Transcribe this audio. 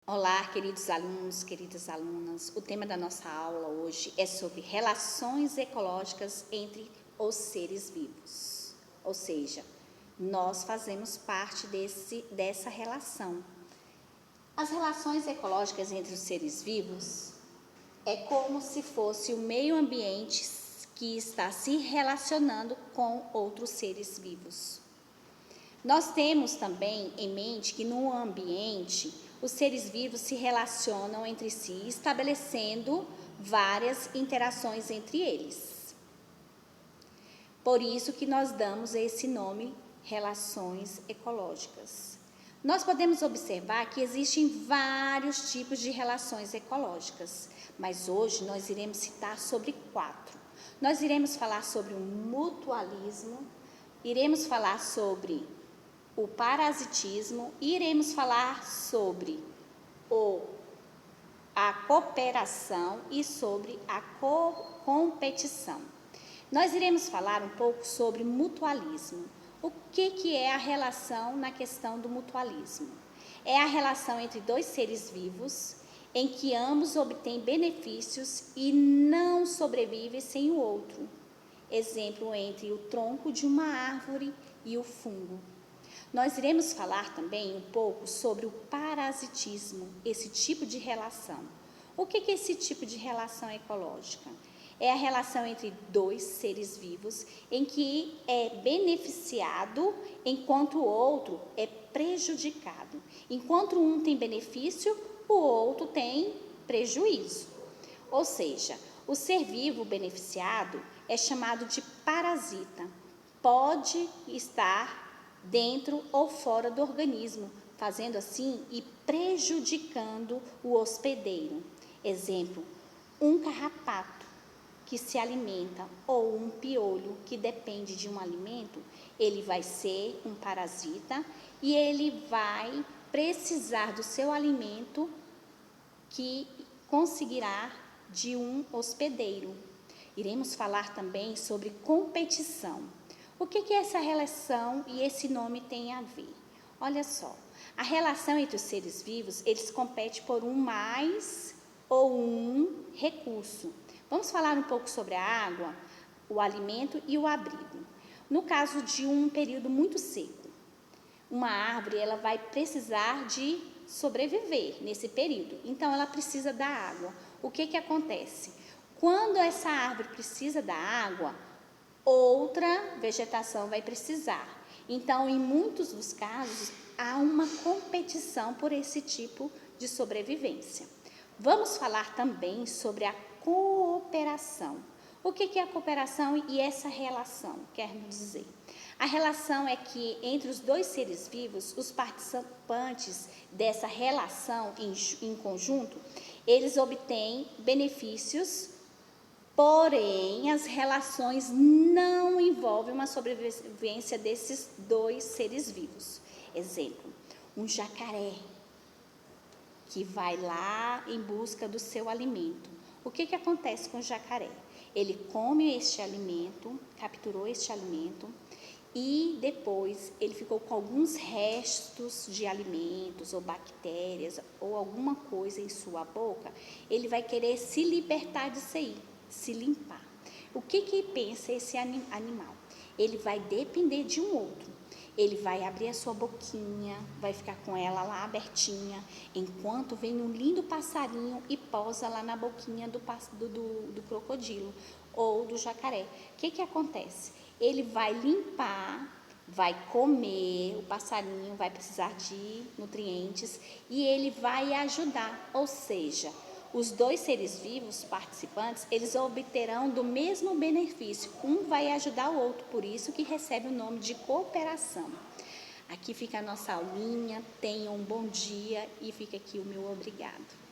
Olá, queridos alunos, queridas alunas. O tema da nossa aula hoje é sobre relações ecológicas entre os seres vivos. Ou seja, nós fazemos parte dessa relação. As relações ecológicas entre os seres vivos é como se fosse o meio ambiente que está se relacionando com outros seres vivos. Nós temos também em mente que no ambiente os seres vivos se relacionam entre si, estabelecendo várias interações entre eles. Por isso que nós damos esse nome, relações ecológicas. Nós podemos observar que existem vários tipos de relações ecológicas, mas hoje nós iremos citar sobre 4. Nós iremos falar sobre o mutualismo, iremos falar sobre o parasitismo e iremos falar sobre a cooperação e sobre a competição. Nós iremos falar um pouco sobre mutualismo. O que é a relação na questão do mutualismo? É a relação entre dois seres vivos em que ambos obtêm benefícios e não sobrevivem sem o outro. Exemplo, entre o tronco de uma árvore e o fungo. Nós iremos falar também um pouco sobre o parasitismo, esse tipo de relação. O que é esse tipo de relação ecológica? É a relação entre dois seres vivos em que é beneficiado enquanto o outro é prejudicado. Enquanto um tem benefício, o outro tem prejuízo. Ou seja, o ser vivo beneficiado é chamado de parasita. Pode estar dentro ou fora do organismo, fazendo assim e prejudicando o hospedeiro. Exemplo, um carrapato que se alimenta ou um piolho que depende de um alimento, ele vai ser um parasita e ele vai precisar do seu alimento que conseguirá de um hospedeiro. Iremos falar também sobre competição. O que essa relação e esse nome tem a ver? Olha só, a relação entre os seres vivos, eles competem por um mais ou um recurso. Vamos falar um pouco sobre a água, o alimento e o abrigo. No caso de um período muito seco, uma árvore ela vai precisar de sobreviver nesse período, então ela precisa da água. O que acontece? Quando essa árvore precisa da água, outra vegetação vai precisar. Então, em muitos dos casos, há uma competição por esse tipo de sobrevivência. Vamos falar também sobre a cooperação. O que é a cooperação e essa relação quer dizer? A relação é que entre os dois seres vivos, os participantes dessa relação em conjunto, eles obtêm benefícios. Porém, as relações não envolvem uma sobrevivência desses dois seres vivos. Exemplo, um jacaré que vai lá em busca do seu alimento. O que acontece com o jacaré? Ele come este alimento, capturou este alimento e depois ele ficou com alguns restos de alimentos ou bactérias ou alguma coisa em sua boca. Ele vai querer se libertar disso aí, se limpar. O que pensa esse animal? Ele vai depender de um outro. Ele vai abrir a sua boquinha, vai ficar com ela lá abertinha, enquanto vem um lindo passarinho e pousa lá na boquinha do crocodilo ou do jacaré. O que acontece? Ele vai limpar, vai comer, o passarinho vai precisar de nutrientes e ele vai ajudar, ou seja, os dois seres vivos participantes, eles obterão do mesmo benefício. Um vai ajudar o outro, por isso que recebe o nome de cooperação. Aqui fica a nossa aulinha, tenham um bom dia e fica aqui o meu obrigado.